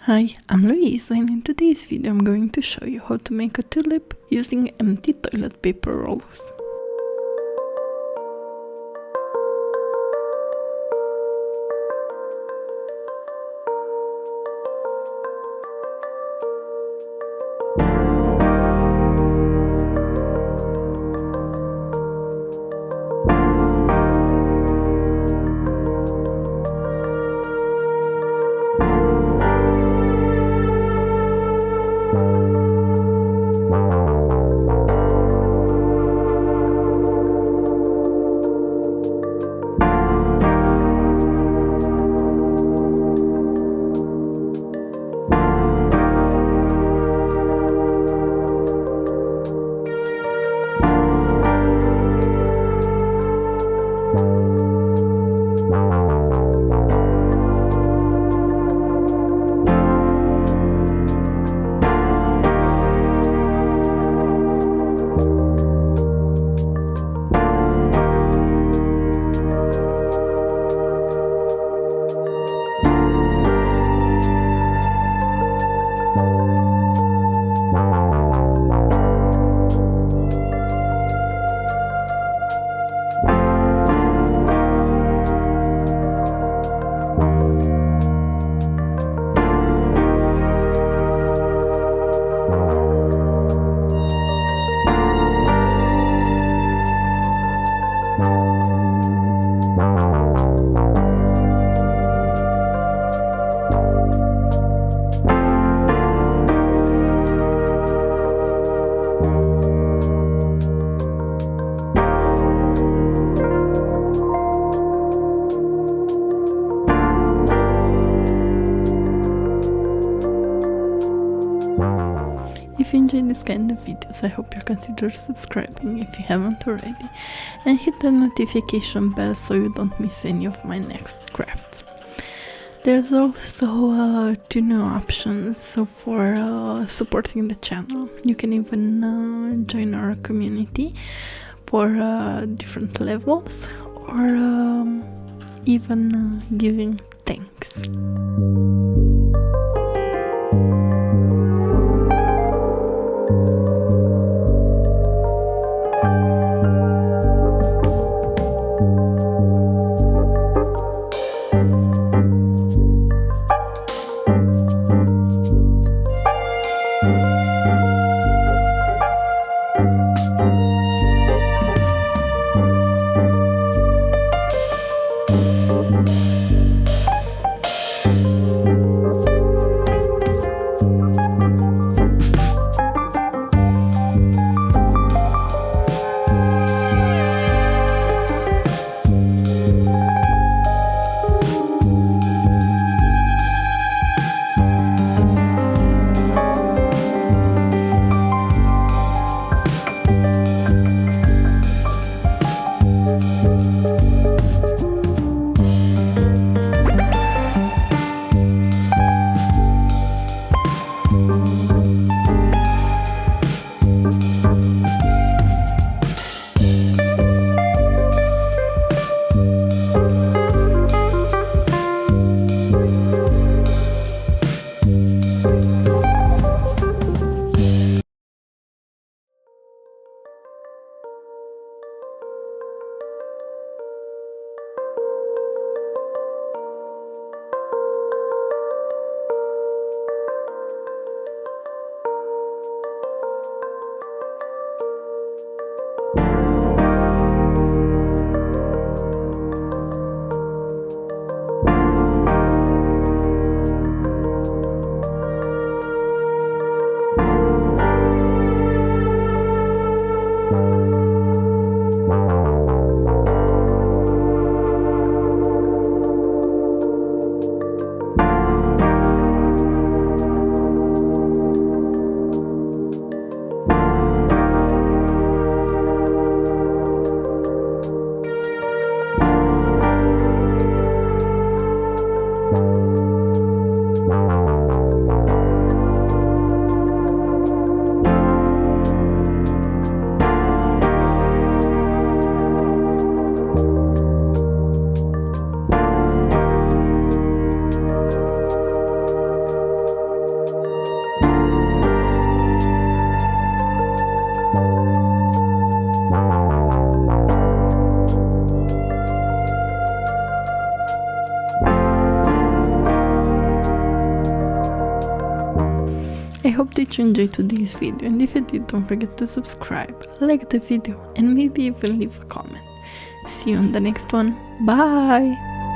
Hi, I'm Luiza, and in today's video I'm going to show you how to make a tulip using empty toilet paper rolls. If you enjoy this kind of videos, I hope you consider subscribing if you haven't already, and hit the notification bell so you don't miss any of my next crafts. There's also 2 new options for supporting the channel. You can even join our community for different levels, or even giving thanks. hope that you enjoyed today's video, and if you did, don't forget to subscribe, like the video, and maybe even leave a comment. See you on the next one. Bye!